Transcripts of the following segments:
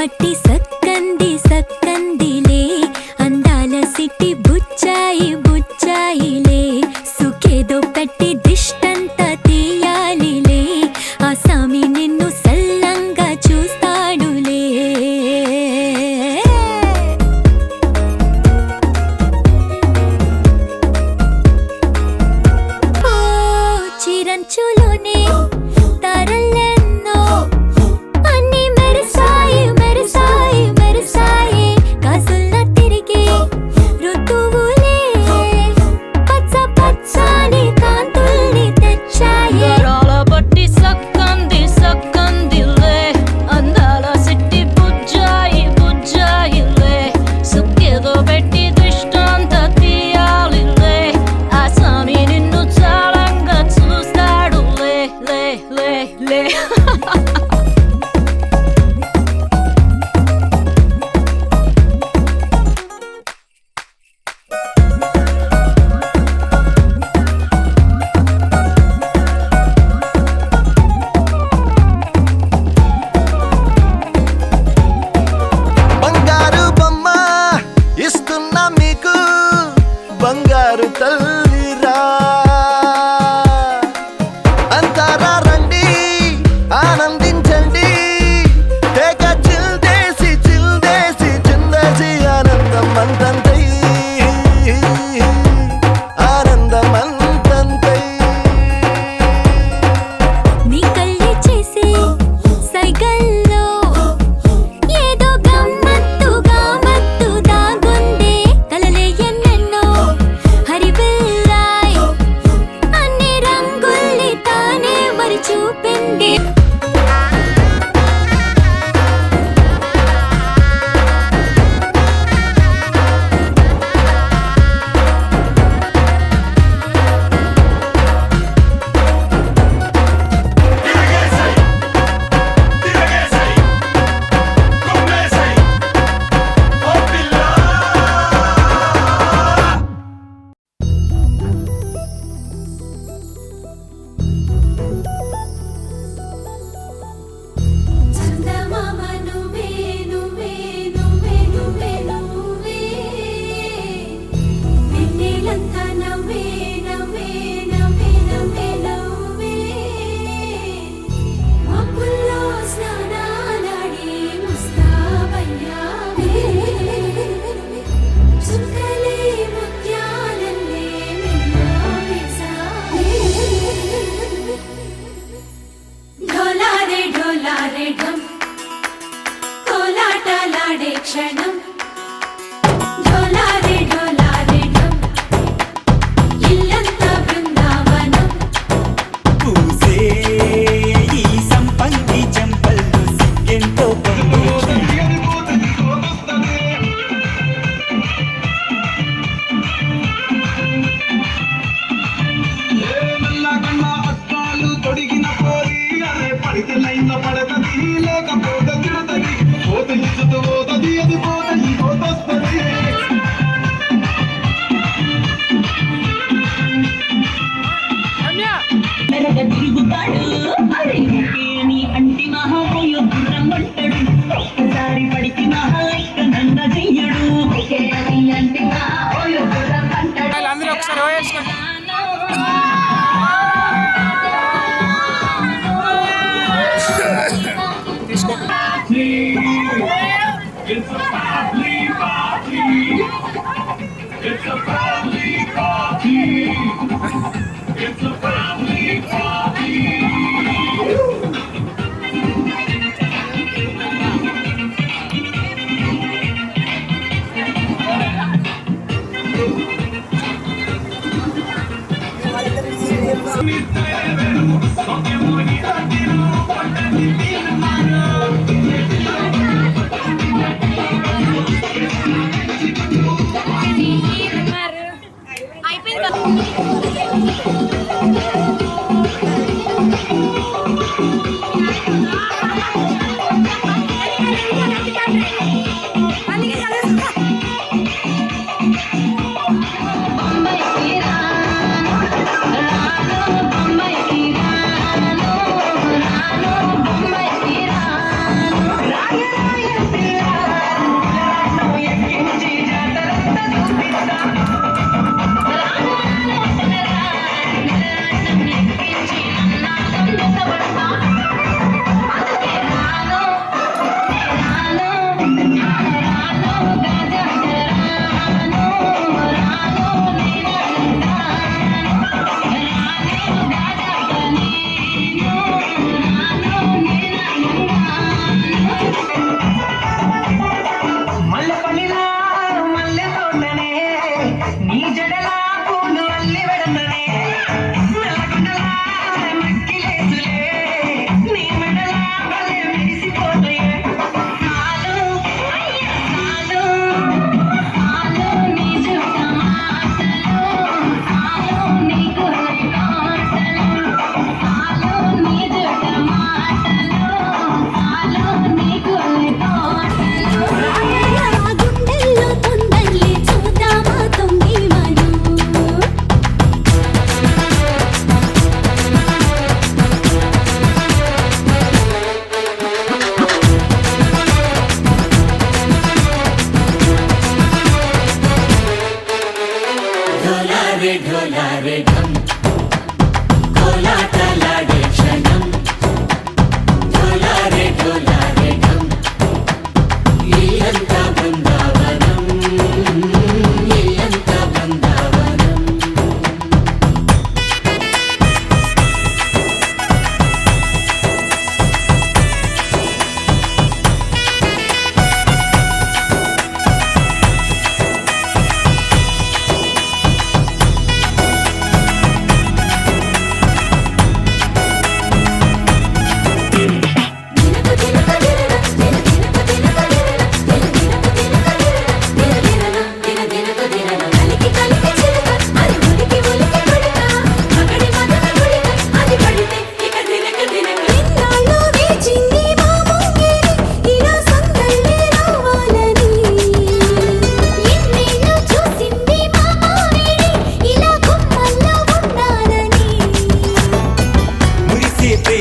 పట్టి సక్కంది సక్కందిలే అందాల సిట్టి బుచ్చాయి బుచ్చాయిలే సుఖేదో పెట్టి దిష్టంత తీయాలిలే ఆ సామి నిన్ను సల్లంగా చూస్తాడులే ఓ చిరంచులోనే తారలెన్నో అన్ని మెరిసాయి మెరిసాయి మెరిసాయి కాసుల తిరిగి ఋతువులే పచ్చ పచ్చని కాంతుల్ని తెచ్చాయి గరాల పట్టి సక్కంది సక్కందిలే అందాల సిట్టి బుజ్జాయి బుజ్జాయిలే సుక్కేదో పెట్టి దృష్టాంత తీయాలిలే ఆ స్వామి నిన్ను చాలంగా చూస్తాడు లే లే లే లే బంగారు బొమ్మ ఇస్తున్నా మీకు బంగారు తల్లిరా అంతారా రండి ఆనందించండి తెగ చిల్దేసి చిల్దేసి చిందేసి ఆనందం అంతంతై ఆనందం అంతంతై నీ కళ్ళే చేసే సైగల్లో ఏదో గమ్మత్తుగా మత్తు దాగుందే కలలే ఎన్నెన్నో హరివిల్లాయ్ అన్ని రంగుల్ని తానే మరి చూపింది చందమామ నువ్వే నువ్వే నువ్వే నువ్వే నువ్వే వెన్నెలంతా నవ్వే నవ్వే నవ్వే నవ్వే నవ్వే మబ్బుల్లో స్నానాలాడి ముస్తాబయ్యావే చుక్కలే ముత్యాలల్లే మెల్లావేశావే ఢోలారే ఢోలారే ఢమ్ కోలాటలాడే క్షణం ఢోలారే ఢోలారే ఢమ్ ఇల్లంతా బృందావనం పూసే ఈ సంపంగి చెంపల్లో సిగ్గెంతో కంబోషం మెల్లగన్నా అస్త్రాలు తొడిగిన పోరి అరే పడితే లైన్లో పడతది లేకపోతే తిడతది పోత ఇచ్చుతూ పోతది అది పోత ఈ పోతొస్తది మెరగ తిరుగుతాడు అరే నీ అంటి మహాపోయో గుర్రం అంటాడు ఒక్కసారి పడికి మహా ఇక నన్న చెయ్యడు అంటి మహాపోయో గుర్రం అంటాడు అందరూ ఒకసారి వేసుకోండి It's a family party. It's a family party. It's a family party. రాయ రాయ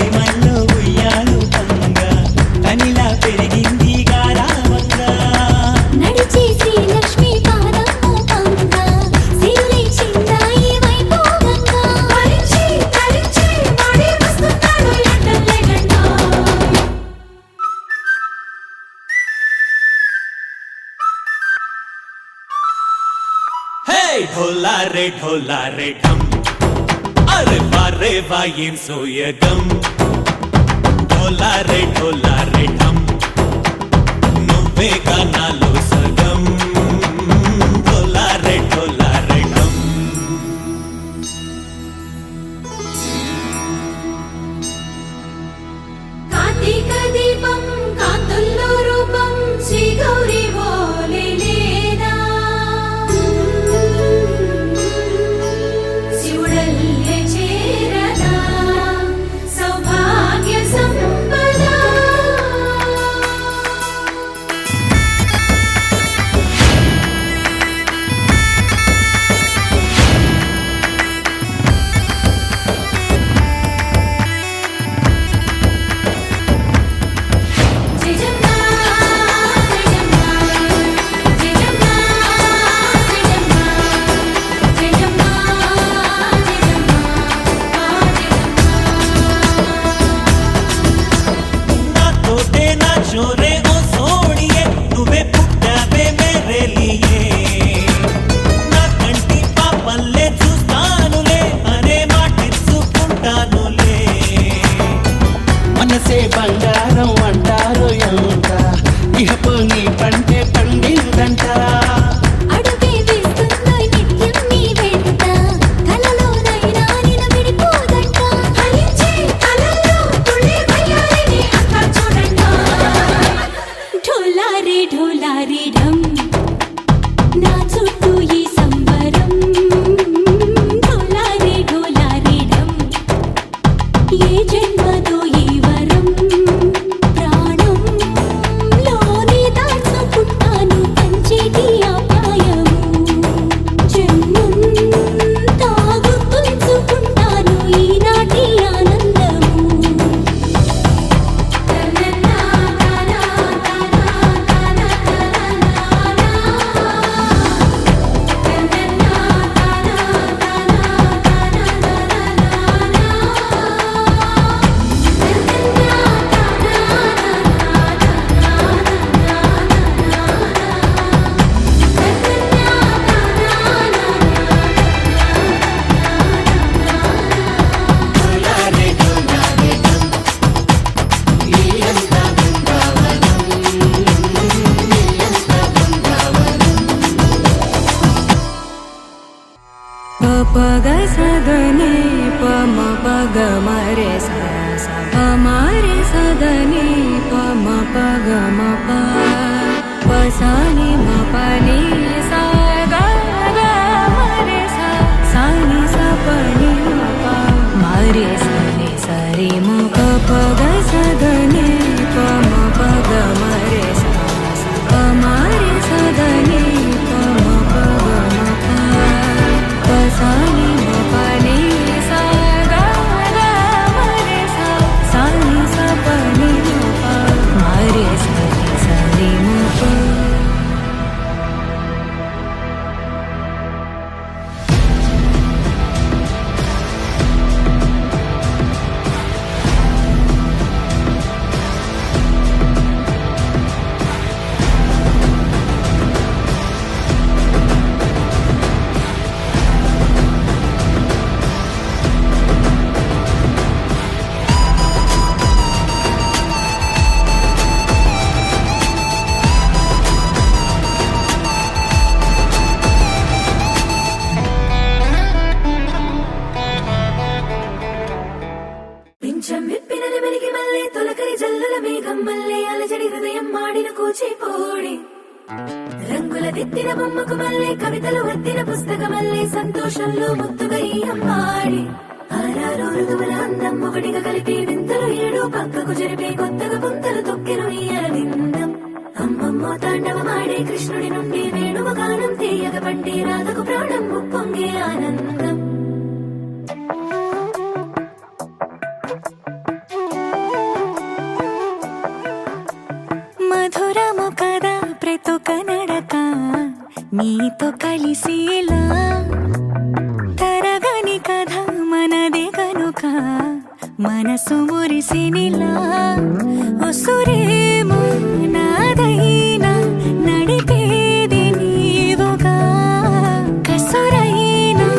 ప్రేమల్లో ఉయ్యాలు పంగా కనిలా పెరిగింది గారావంగా నడిచి శ్రీలక్ష్మి పాదము పంగా సిరులే చిందాయి వైభోగంగా పరిచి తరించి వాడి వస్తున్నాడు లండన్ లెగండా హే ఢోలా రే ఢమ్ అరే వారే వాయేం సోయగం ఢోలా రే ఢమ్ నువ్వే గానాలో సగం ఢోలా రే ఢమ్ కార్తీక దీపం కాంతుల్లో రూపం శ్రీ గౌరీ ఓలేనా శివుడల్లే చేరనా సౌభాగ్య సంపద జయజమ్మా జయజమ్మా జయజమ్మా జయజమ్మా జయజమ్మా నాతోటే నా చోరే ఓ సోడియే నువ్వే పుట్టావే మేరే లియే నా కంటి పాపల్లే చూస్తానులే అనే మాటిచ్చుకుంటానులే మనసే బంగారం అంటారు ఎంత ఇహపు నీ పంటే పండిందంట అడుగే వేస్తుందో నిత్యం నీ వెంట కలలోనైనా నిన్ను విడిపోదంట ఫలించే కలల్లో తుళ్ళి వయ్యారిని అంతా చూడండా ఢోలారే ఢమ్ నా చుట్టూ ఈ సంబరం ఢోలారే ఢమ్ ఏ జన్మదో ఈ వరం ప్రాణం లోని దాచుకుంటాను పంచేటి అపాయము జన్మం తాగు తుంచుకుంటాను ఈనాటి ఆనందము పగ సదనే పమ పగ మరే స మరే సదనే పమ పగ మ పసాని మ పని సా గ మరే సాని స పని మ మరే సని సరి మ పగ సదనే పమ పగ మరే స మరే సదనే పమ పగ మ పసాని మ పని సా గ మరే సాని స పని మ మరే సని సరి మ పింఛం విప్పిన నెమలికి మల్లె తొలకరి జల్లుల మేఘం మల్లె అలజడి హృదయం మాడిన కూచిపోడి రంగుల దిద్దిన బొమ్మకు మల్లె కవితలు వత్తిన పుస్తకమల్లే సంతోషంలో ముత్తుగా ఈ అమ్మాడి ఆరారు ఋతువుల అందం ఒకటిగా కలిపి వింతలు ఏడు పక్కకు జరిపే కొత్తగా పుంతలు తొక్కెను ఈ అరవిందం అమ్మమ్మో తాండవమాడే కృష్ణుడి నుండి వేణువ గానం తీయగ పండి రాధకు ప్రాణం ఉప్పొంగే ఆనందం బ్రతుక నడక నీతో కలిసేలా తరగని కథ మనదే కనుక మనసు మురిసినిలా ఉసురేమో నాదైనా నడిపేది నీవుగా కసురైనా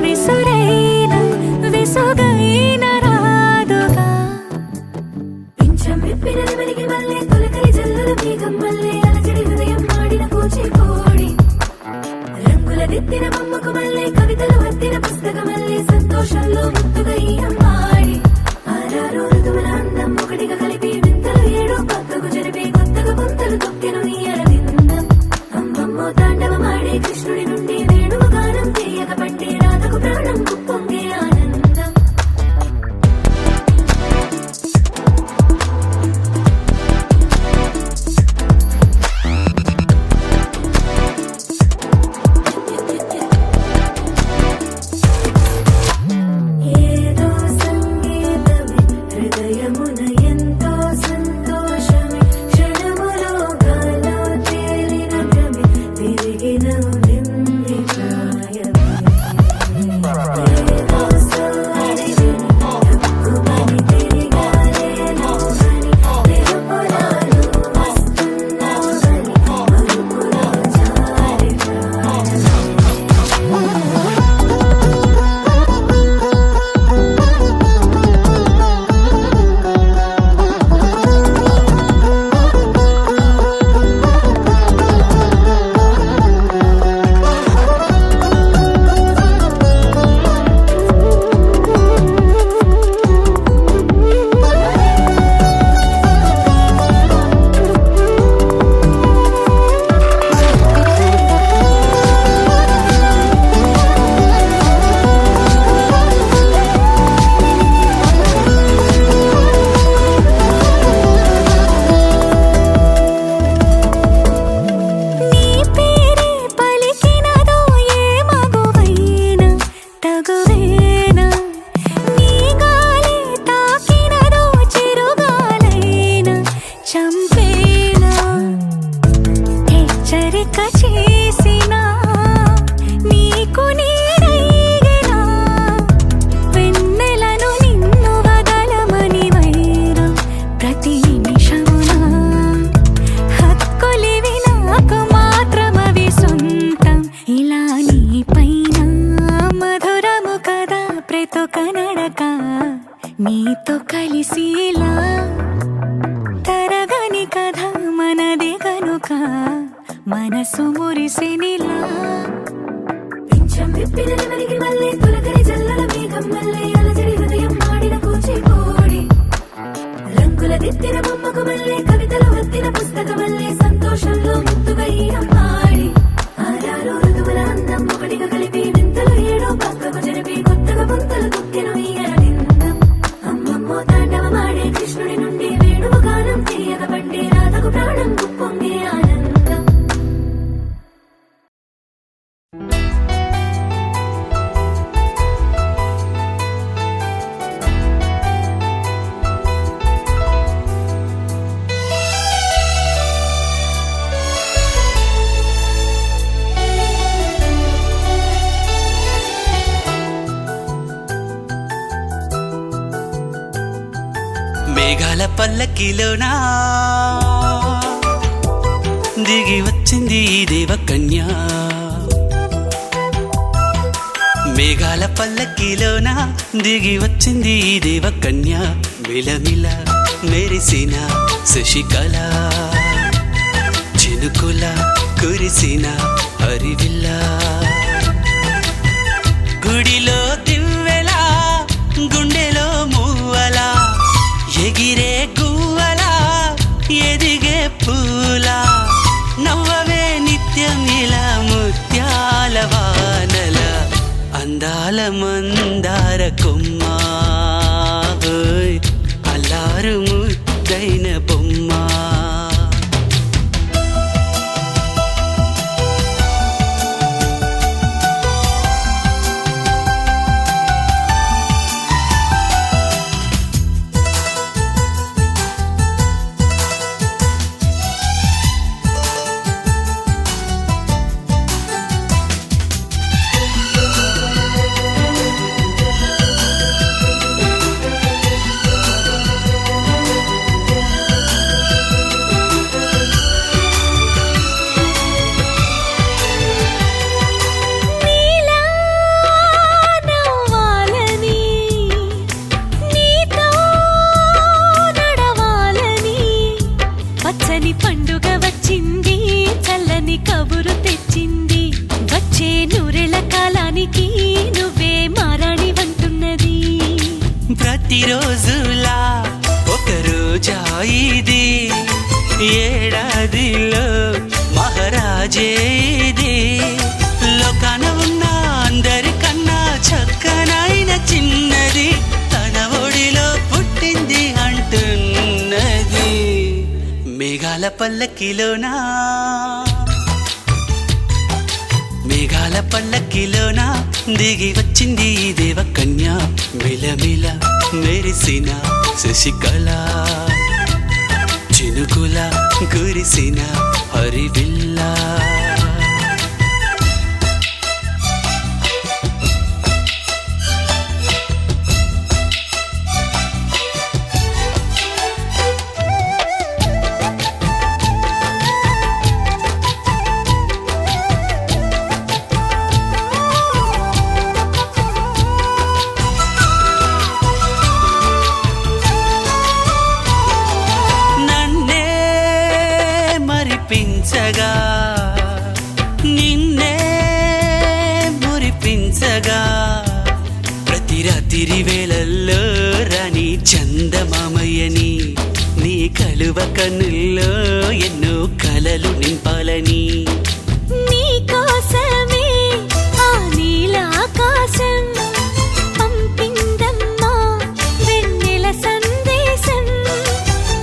విసురైనా విసుగైన రాదుగా పింఛం విప్పిన నెమలికి మల్లె తొలకరి జల్లుల మేఘం మల్లె అలజడి హృదయం మాడిన కూచిపూడి రంగుల దిద్దిన బొమ్మకు మల్లె కవితలు వత్తిన పుస్తక మల్లె సంతోషంలో ముద్దుగా ఈ అమ్మాడి ఆరారు ఋతువుల అందం ఒకటిగా కలిపి వింతలు ఏడో పక్కకు జరిపి కొత్తగా పొంతలు తొక్కెను ఈ అరవిందం అమ్మమ్మో తాండవమాడే కృష్ణుడి నుండి వేణువు గానం తీయక పట్టే రాధకు ప్రాణం పొంగే ఆనందం ఏదో సంగీతమే హృదయమున ఎంతో సంతోషమే క్షణములో గాలో తేలిన భ్రమే తిరిగిన వింది ప్రాయమే ఏదో సోడి విని హక్కుమని తిరిగాలేను అని తెలుపులాను వస్తున్నావు అని మరుపులో జారి ప్రాయమే నీ పేరే పలికినదో ఏ మగువైనా తగువేనా నీ గాలి తాకినదో చిరుగాలైనా చంపేనా హెచ్చరిక చేసినా నీకు నీడైనా వెన్నెలను నిన్ను వదలమని వైరా ప్రతి నిమిషమునా హక్కులివి నాకు మాత్రమవి సొంతం ఇలా నీ పైన మధురము కదా బ్రతుక నడక నీతో కలిసిలా తరగని కథ మనదే కనుక మనసు మురిసినిలా పింఛం విప్పిన నెమలికి మల్లె తొలకరి జల్లుల మేఘం మల్లె అలజడి హృదయం మాడిన కూచిపూడి రంగుల దిద్దిన బొమ్మకు మల్లె కవితలు వత్తిన పుస్తక మల్లె సంతోషంలో ముద్దుగా ఈ అమ్మాడి ఆరారు ఋతువుల అందం ఒకటిగా కలిపి వింతలు ఏడో పక్కకు జరిపి కొత్తగా పొంతలు తొక్కెను ఈ అరవిందం అమ్మమ్మో తాండవమాడే కృష్ణుడి నుండి వేణువు గానం తీయక పట్టే రాధకు ప్రాణం పొంగే ఆనందం మేఘాల పల్లకిలోనా దిగి వచ్చింది ఈ దేవకన్య మేఘాల పల్లకిలోన దిగి వచ్చింది ఈ దేవకన్య మిలమిల మెరిసిన శశికళ చినుకుల కురిసిన హరివిల్ల గుడిలో దివ్వెలా గుండెలో మూవలా ఎగిరే గువ్వలా ఎదిగే పూలా నవ్వవే నిత్యం ఇలా ముత్యాల వానల అందాల మందార కొమ్మ ఓయ్ అల్లారు ముద్దైన బొమ్మ ప్రతిరోజులా ఒక రోజా ఇది, ఏడాదిలో మహారాజే ఇది. లోకాన ఉన్న అందరికన్నా చక్కనైన చిన్నది తన ఒడిలో పుట్టింది అంటున్నది. మేఘాల పల్లకిలోనా, మేఘాల పల్లకిలోనా దిగి వచ్చింది ఈ దేవకన్య. మిలమిల మెరిసిన శశికళ, చినుకుల కురిసిన హరివిల్లా. మరిపించగా నిన్నే మురిపించగా, ప్రతి రాత్రి వేళల్లో రాణి చందమామయ్యని, నీ కలువ కన్నుల్లో ఎన్నో కలలు నింపాలని. నీ కోసమే ఆ నీలాకాశం పంపిందమ్మా వెన్నెల సందేశం.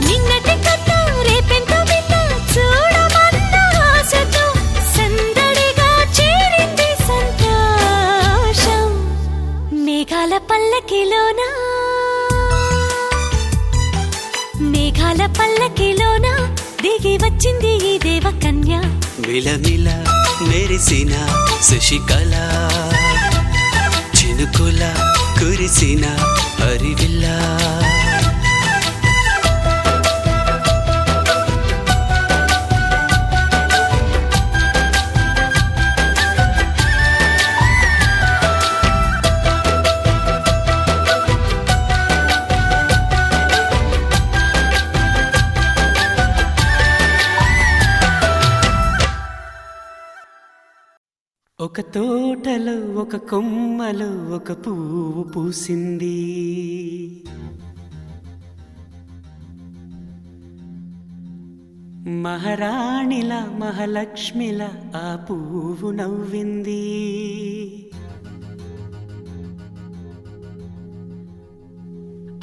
నిన్నటి కథ రేపెంత వింత చూడమన్న ఆశతో సందడిగా చేరింది సంతోషం. మేఘాల పల్లకిలోనా, మేఘాల పల్లకిలోనా దిగి వచ్చింది ఈ దేవకన్య. మిలమిల మెరిసిన శశికళ, చినుకుల కురిసిన హరివిల్లా. ఒక తోటలో ఒక కొమ్మలో ఒక పువ్వు పూసింది, మహారాణిల మహాలక్ష్మిల ఆ పువ్వు నవ్వింది.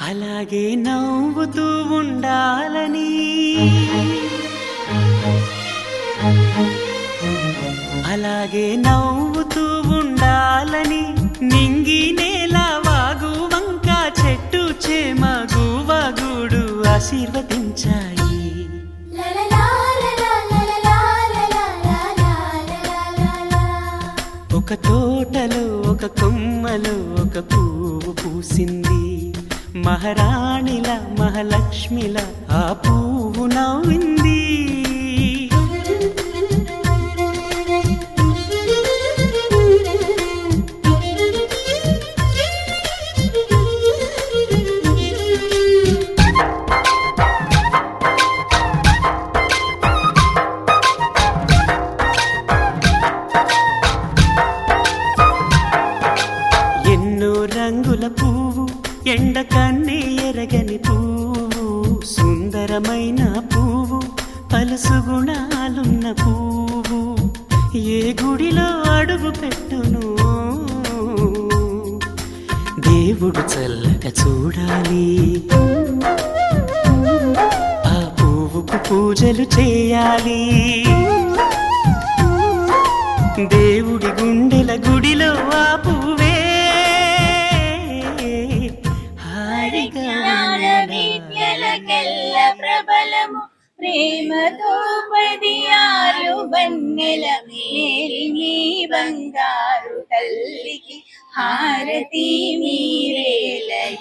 అలాగే నవ్వుతూ ఉండాలని, అలాగే నవ్వుతూ ఉండాలని, నింగి నేల వాగు వంక చెట్టు చేమ గువగూడు ఆశీర్వదించాయి. ఒక తోటలో ఒక కొమ్మలో ఒక పువ్వు పూసింది, మహారాణిల మహాలక్ష్మిల ఆ పువ్వు నవ్వింది. రంగుల పువ్వు, ఎండ కన్నే ఎరగని పువ్వు, సుందరమైన పువ్వు, పలుసు గుణాలున్న పువ్వు, ఏ గుడిలో అడుగు పెట్టును దేవుడు చల్లగా చూడాలి. ఆ పువ్వుకు పూజలు చేయాలి, దేవుడి గుండెల గుడిలో ఆ పువ్వే విద్యలకెల్ల ప్రబలము, ప్రేమతో 16 వన్నెల మేలిమి బంగారు తల్లికి హారతి మీరేలయుమరే.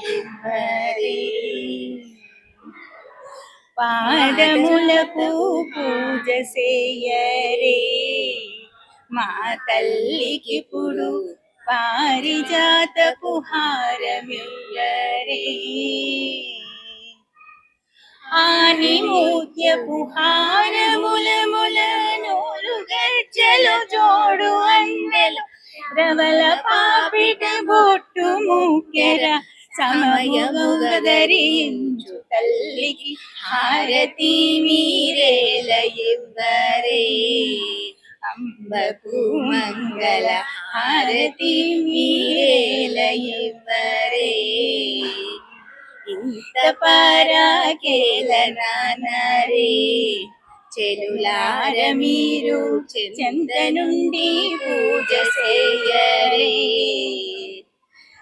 పాదములకు పూజ చేయరే, మా తల్లికి పుడు పారిజాతపు హారమిల్లరే. ఆని ముత్యపు హారముల ముల నూరు గజ్జలు జోడు అందెల రవల పాపిట బొట్టు ముక్కెర సమయముగా ధరించు తల్లికి హారతి మీరేల ఇవ్వరే అంబకు మంగళ హారతి మీరేల ఇవ్వరే ఇంత పరాకేల నానరే చెలులార మీరు చెంత నుండి పూజ చేయరే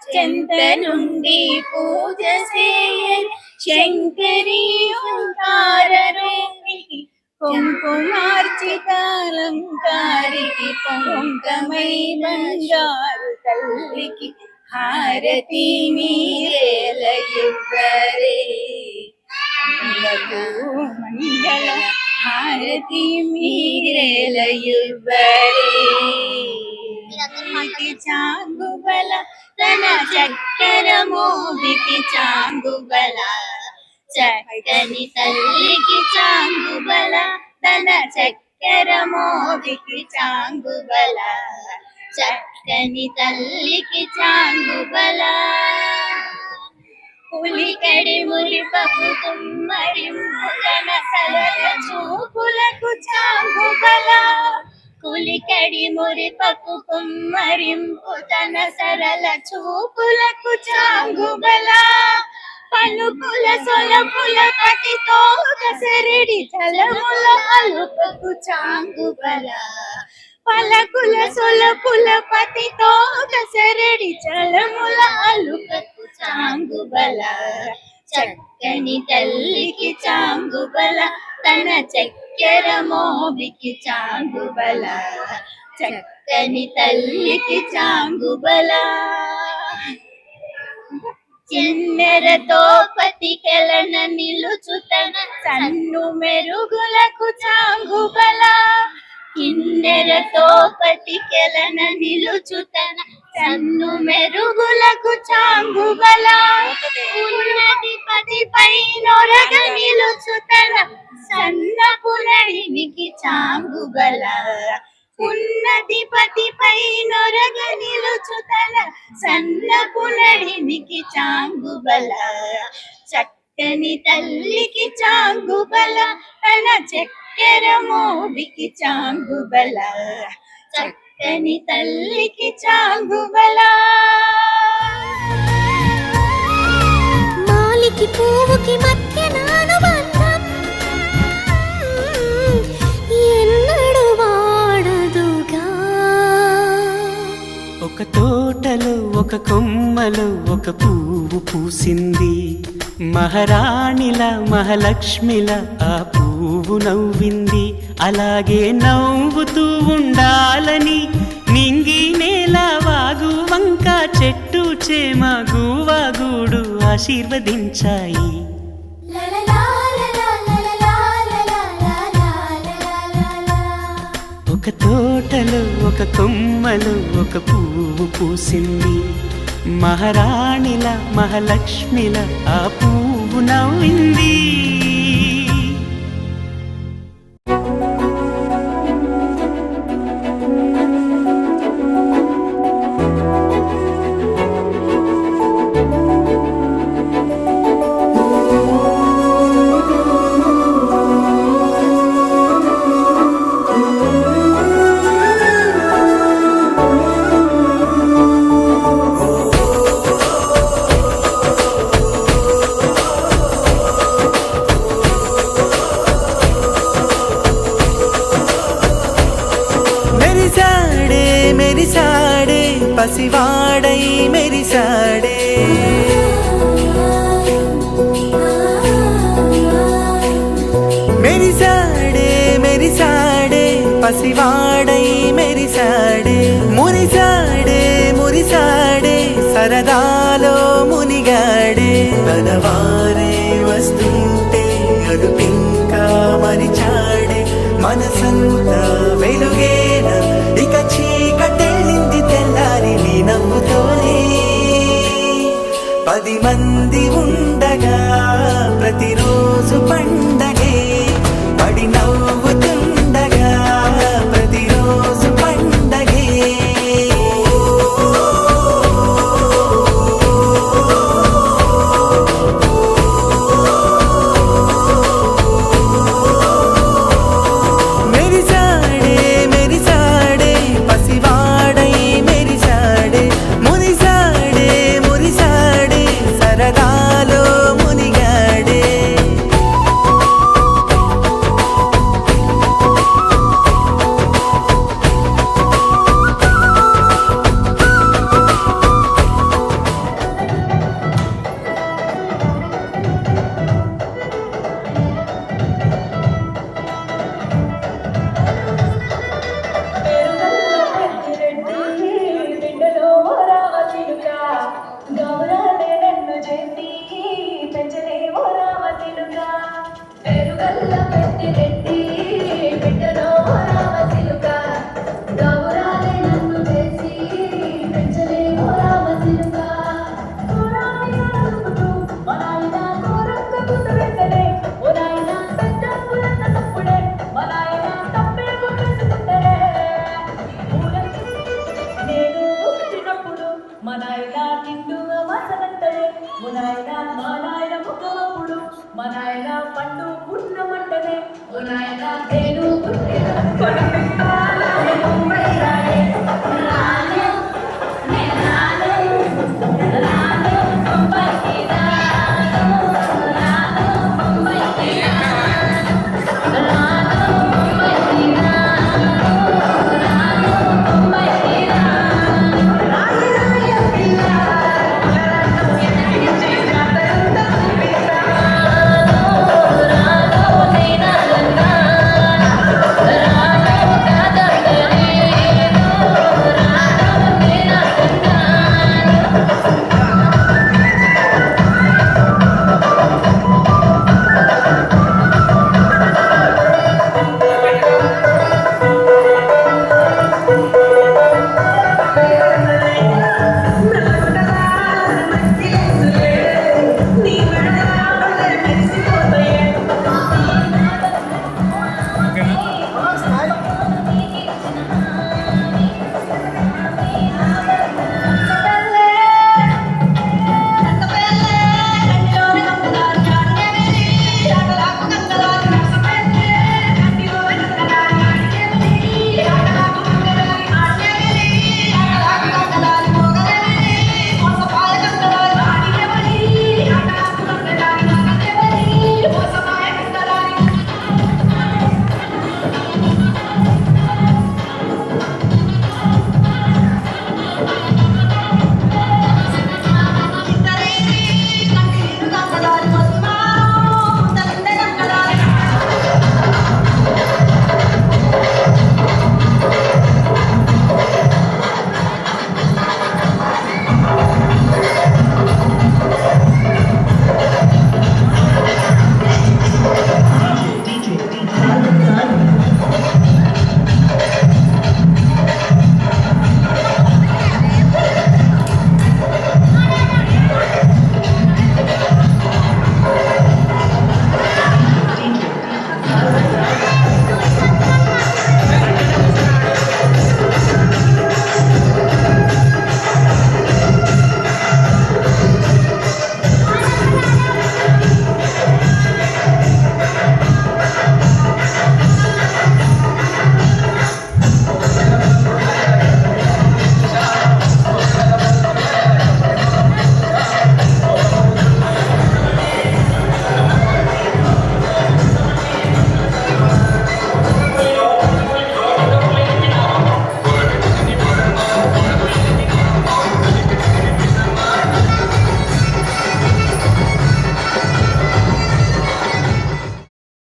చెంత నుండి పూజ చేయరే శంకరి ఓంకారూపికి కుంకుమార్చితాలంకారికి పొంకమై బంగారు తల్లికి హారతి మీరేల ఇవ్వరే మంగళ హారతి మీరేల ఇవ్వరే చాంగుబల తన చక్కెర మోదికి చాంగుబల చక్కని తల్లికి చాంగుబల తన చక్కెర మోదికి చాంగుబల చక్కని తల్లికి చాంగుబల పులికడి మురిపపు కుమ్మరింపులన సలల చూపులకు చాంగుబల పులికడి మురిపపు కుమ్మరింపు తన సరళ చూపులకు చాంగుబల పలుకుల సొలపుల పతితో దసరిడి చలముల అలుపకు చాంగుబల పలకుల సొలపుల పతితో దసరిడి చలముల అలుపకు చాంగుబల చక్కని తల్లికి చాంగుబల తన చక్కెర మోబికి చాంగుబల చక్కని తల్లికి చాంగుబల చిన్నెరతో పతికెలన నిలుచుతన సన్ను మెరుగులకు చాంగుబల కిన్నెరతో పతికెలన నిలుచుతన సన్ను మెరుగులకు చాంగుబల ఉన్నది పతిపై నొరగ నిలుచుతన సన్నపు నడినికి చాంగుబల ఉన్నది పతిపై నొరగ నిలుచుతన సన్నపు నడినికి చాంగుబల చక్కని తల్లికి చాంగుబల తన చక్కెర మోబికి చాంగుబల చక్కని తల్లికి చాంగుబల మాలికి పువ్వుకి మధ్య నానుబంధం ఎన్నడు వాడదుగా ఒక తోటలో ఒక కొమ్మలో ఒక పువ్వు పూసింది మహారాణిలా మహాలక్ష్మిలా ఆ పువ్వు నవ్వింది అలాగే నవ్వుతూ ఉండాలని నింగి నేల వాగు వంక చెట్టు చేమ గువాగూడు ఆశీర్వదించాయి ఒక తోటలో ఒక కొమ్మలో ఒక పువ్వు పూసింది మహారాణిల మహాలక్ష్మిల ఆ పువ్వు నవ్వింది పసివాడై మెరిసాడే మెరిసాడే మెరిసాడే పసివాడై మెరిసాడే మురిసాడే మురిసాడే సరదాలో మునిగాడే తనవారే వస్తుంటే అదుపింకా మరిచాడే మనసంతా వెలుగేన ఇక చీకటెళ్ళింది తెల్లారి నీ నవ్వుతోనే 10 మంది ఉండగా ప్రతిరోజు పండగే పడి నవ్వుతుండగా ప్రతిరోజు పండగే నాయన పండు పుట్టిన మంటనే ఓ నాయన తేను పుట్టిన